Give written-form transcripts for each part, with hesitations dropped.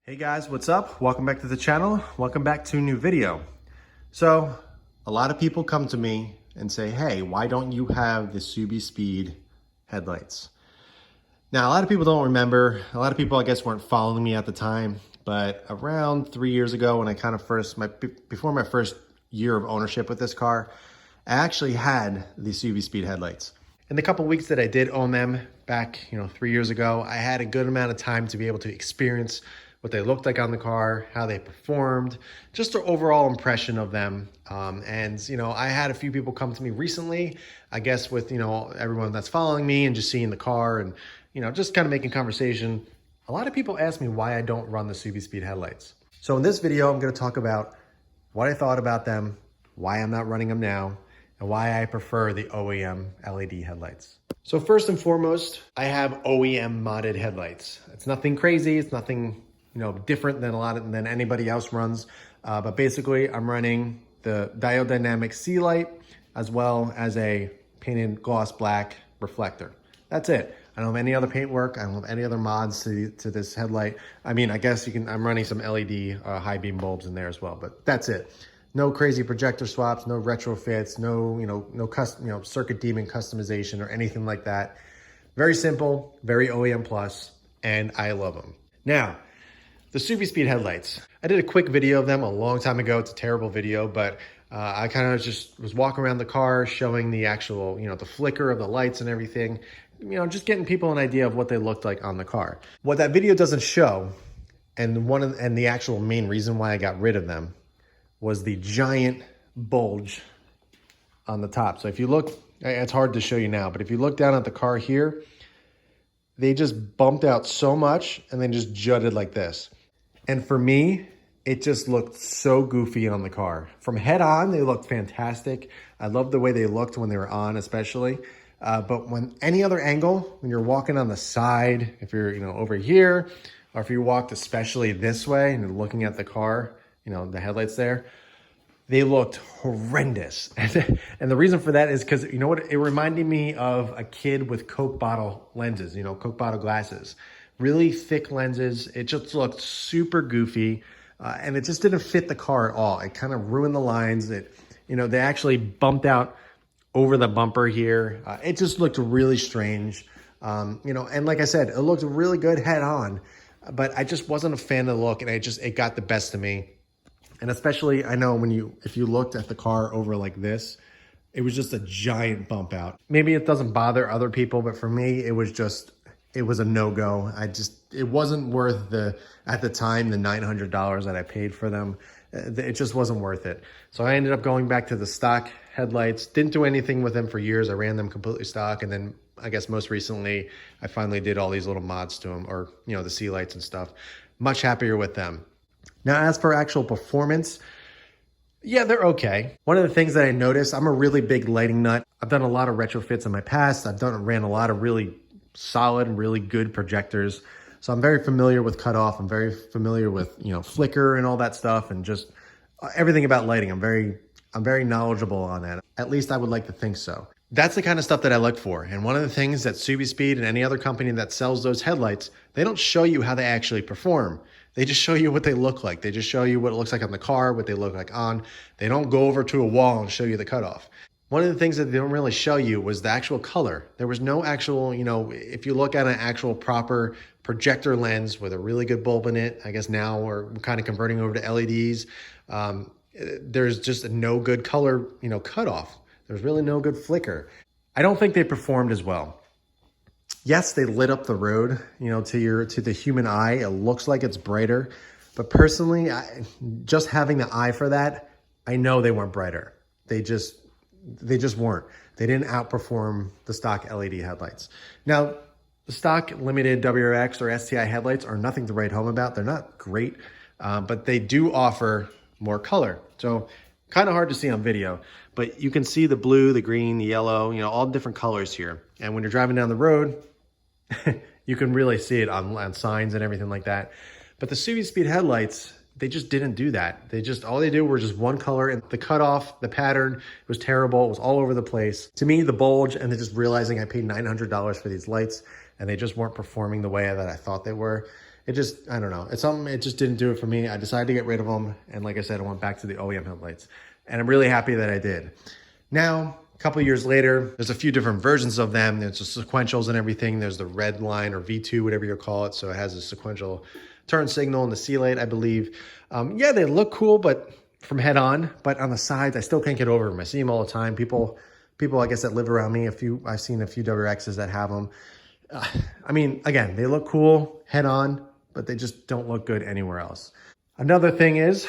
Hey guys, what's up? Welcome back to the channel. Welcome back to a new video. So a lot of people come to me and say, hey, why don't you have the Subispeed headlights? Now, a lot of people don't remember. A lot of people, I guess, weren't following me at the time, but around 3 years ago when I kind of before my first year of ownership with this car, I actually had the Subispeed headlights. In the couple weeks that I did own them back, 3 years ago, I had a good amount of time to be able to experience what they looked like on the car, how they performed, just an overall impression of them. I had a few people come to me recently, I guess with, everyone that's following me and just seeing the car and, just kind of making conversation. A lot of people ask me why I don't run the Subispeed headlights. So in this video, I'm gonna talk about what I thought about them, why I'm not running them now, and why I prefer the OEM LED headlights. So first and foremost, I have OEM modded headlights. It's nothing crazy, it's nothing different than anybody else runs. But basically I'm running the diode dynamic C light as well as a painted gloss black reflector. That's it. I don't have any other paintwork. I don't have any other mods to this headlight. I mean, I guess I'm running some LED high beam bulbs in there as well, but that's it. No crazy projector swaps, no retrofits, no custom, circuit demon customization or anything like that. Very simple, very OEM plus, and I love them. Now, the Subispeed headlights. I did a quick video of them a long time ago. It's a terrible video, but I kind of just was walking around the car showing the actual, the flicker of the lights and everything, just getting people an idea of what they looked like on the car. What that video doesn't show, and the actual main reason why I got rid of them, was the giant bulge on the top. So if you look, it's hard to show you now, but if you look down at the car here, they just bumped out so much and then just jutted like this. And for me, it just looked so goofy on the car. From head on, they looked fantastic. I love the way they looked when they were on, especially. But when any other angle, when you're walking on the side, if you're over here, or if you walked especially this way and you're looking at the car, the headlights there, they looked horrendous. And the reason for that is because, it reminded me of a kid with Coke bottle lenses, Coke bottle glasses. Really thick lenses. It just looked super goofy. And it just didn't fit the car at all. It kind of ruined the lines. They actually bumped out over the bumper here. It just looked really strange. And like I said, it looked really good head on, but I just wasn't a fan of the look, and it got the best of me. And especially, I know if you looked at the car over like this, it was just a giant bump out. Maybe it doesn't bother other people, but for me, it was a no-go. It wasn't worth at the time, the $900 that I paid for them. It just wasn't worth it. So I ended up going back to the stock headlights. Didn't do anything with them for years. I ran them completely stock. And then I guess most recently, I finally did all these little mods to them, or, the C lights and stuff. Much happier with them. Now, as for actual performance, yeah, they're okay. One of the things that I noticed, I'm a really big lighting nut. I've done a lot of retrofits in my past. Ran a lot of really solid, really good projectors. So I'm very familiar with cutoff. I'm very familiar with, flicker and all that stuff, and just everything about lighting. I'm very knowledgeable on that. At least I would like to think so. That's the kind of stuff that I look for. And one of the things that Subispeed and any other company that sells those headlights, they don't show you how they actually perform. They just show you what they look like. They just show you what it looks like on the car, what they look like on. They don't go over to a wall and show you the cutoff. One of the things that they don't really show you was the actual color. There was no actual, if you look at an actual proper projector lens with a really good bulb in it, I guess now we're kind of converting over to LEDs. There's just no good color, cutoff. There's really no good flicker. I don't think they performed as well. Yes, they lit up the road, to the human eye. It looks like it's brighter, but personally, just having the eye for that, I know they weren't brighter. They just weren't. They didn't outperform the stock LED headlights. Now, the stock limited WRX or STI headlights are nothing to write home about. They're not great, but they do offer more color. So kind of hard to see on video, but you can see the blue, the green, the yellow, all different colors here. And when you're driving down the road, you can really see it on signs and everything like that. But the Subispeed headlights, they just didn't do that. All they did were just one color, and the cutoff, the pattern was terrible. It was all over the place. To me, the bulge, and then just realizing I paid $900 for these lights and they just weren't performing the way that I thought they were. it just, I don't know. It's something, it just didn't do it for me. I decided to get rid of them. And like I said, I went back to the OEM headlights. And I'm really happy that I did. Now, a couple of years later, there's a few different versions of them. There's the sequentials and everything. There's the red line or V2, whatever you call it. So it has a sequential turn signal and the C-light, I believe. Yeah, they look cool, but from head on. But on the sides, I still can't get over them. I see them all the time. People, I guess, that live around me, I've seen a few WRXs that have them. I mean, again, they look cool head on, but they just don't look good anywhere else. Another thing is,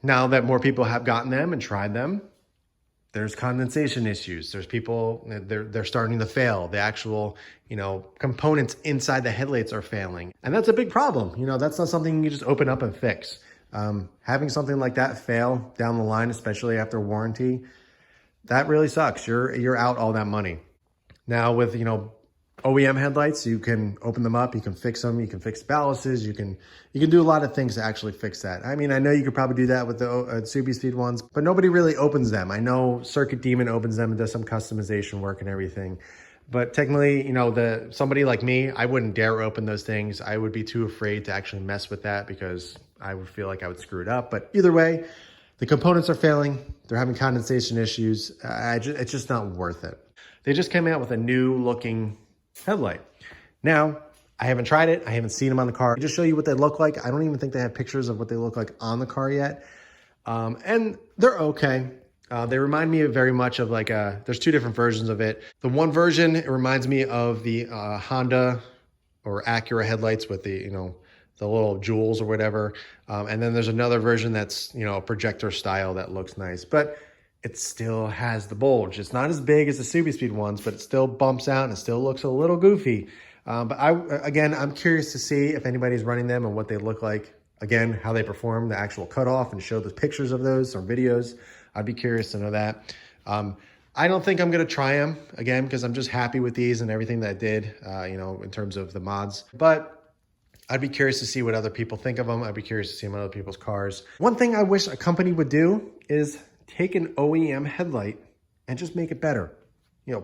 now that more people have gotten them and tried them, there's condensation issues. There's people, they're starting to fail. The actual, components inside the headlights are failing. And that's a big problem. That's not something you just open up and fix. Having something like that fail down the line, especially after warranty, that really sucks. You're out all that money. Now with, OEM headlights, you can open them up, you can fix them, you can fix ballasts, you can do a lot of things to actually fix that. I mean, I know you could probably do that with the Subispeed ones, but nobody really opens them. I know Circuit Demon opens them and does some customization work and everything. But technically, somebody like me, I wouldn't dare open those things. I would be too afraid to actually mess with that because I would feel like I would screw it up. But either way, the components are failing. They're having condensation issues. It's just not worth it. They just came out with a new looking headlight. Now, I haven't tried it. I haven't seen them on the car. I just show you what they look like. I don't even think they have pictures of what they look like on the car yet. And they're okay. They remind me very much of there's two different versions of it. The one version, it reminds me of the Honda or Acura headlights with the little jewels or whatever. And then there's another version that's, a projector style that looks nice, but it still has the bulge. It's not as big as the Subispeed ones, but it still bumps out and it still looks a little goofy. But I'm curious to see if anybody's running them and what they look like. Again, how they perform, the actual cutoff, and show the pictures of those or videos. I'd be curious to know that. I don't think I'm going to try them again because I'm just happy with these and everything that I did, in terms of the mods. But I'd be curious to see what other people think of them. I'd be curious to see them on other people's cars. One thing I wish a company would do is take an OEM headlight and just make it better.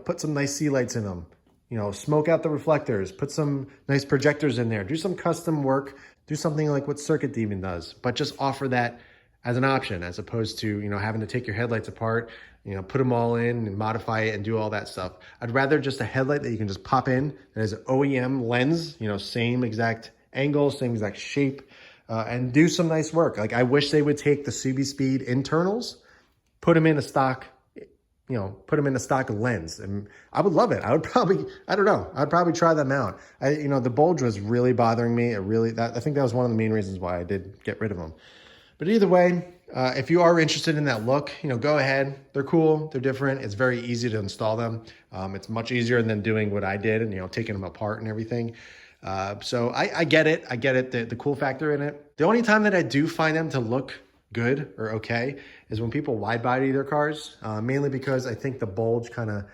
Put some nice C-lights in them. Smoke out the reflectors. Put some nice projectors in there. Do some custom work. Do something like what Circuit Demon does. But just offer that as an option as opposed to, having to take your headlights apart, put them all in and modify it and do all that stuff. I'd rather just a headlight that you can just pop in that has an OEM lens, same exact angle, same exact shape, and do some nice work. Like I wish they would take the Subispeed internals, put them in a stock, lens, and I would love it. I would probably, I'd probably try them out. The bulge was really bothering me. I think that was one of the main reasons why I did get rid of them. But either way, if you are interested in that look, go ahead. They're cool. They're different. It's very easy to install them. It's much easier than doing what I did and, taking them apart and everything. So I get it. I get it. The cool factor in it. The only time that I do find them to look good or okay is when people wide body their cars, mainly because I think the bulge kind of,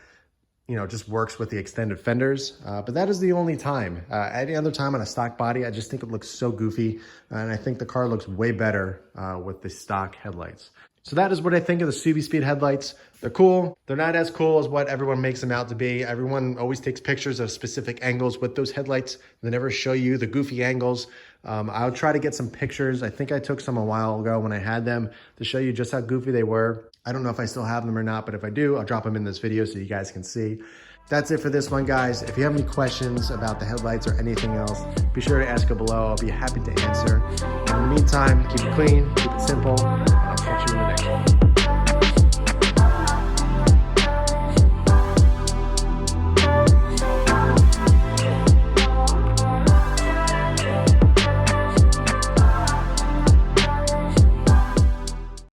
just works with the extended fenders. But that is the only time. Any other time on a stock body, I just think it looks so goofy. And I think the car looks way better with the stock headlights. So that is what I think of the Subispeed headlights. They're cool. They're not as cool as what everyone makes them out to be. Everyone always takes pictures of specific angles with those headlights. They never show you the goofy angles. I'll try to get some pictures. I think I took some a while ago when I had them to show you just how goofy they were. I don't know if I still have them or not, but if I do, I'll drop them in this video so you guys can see. That's it for this one, guys. If you have any questions about the headlights or anything else, be sure to ask it below. I'll be happy to answer. In the meantime, keep it clean, keep it simple.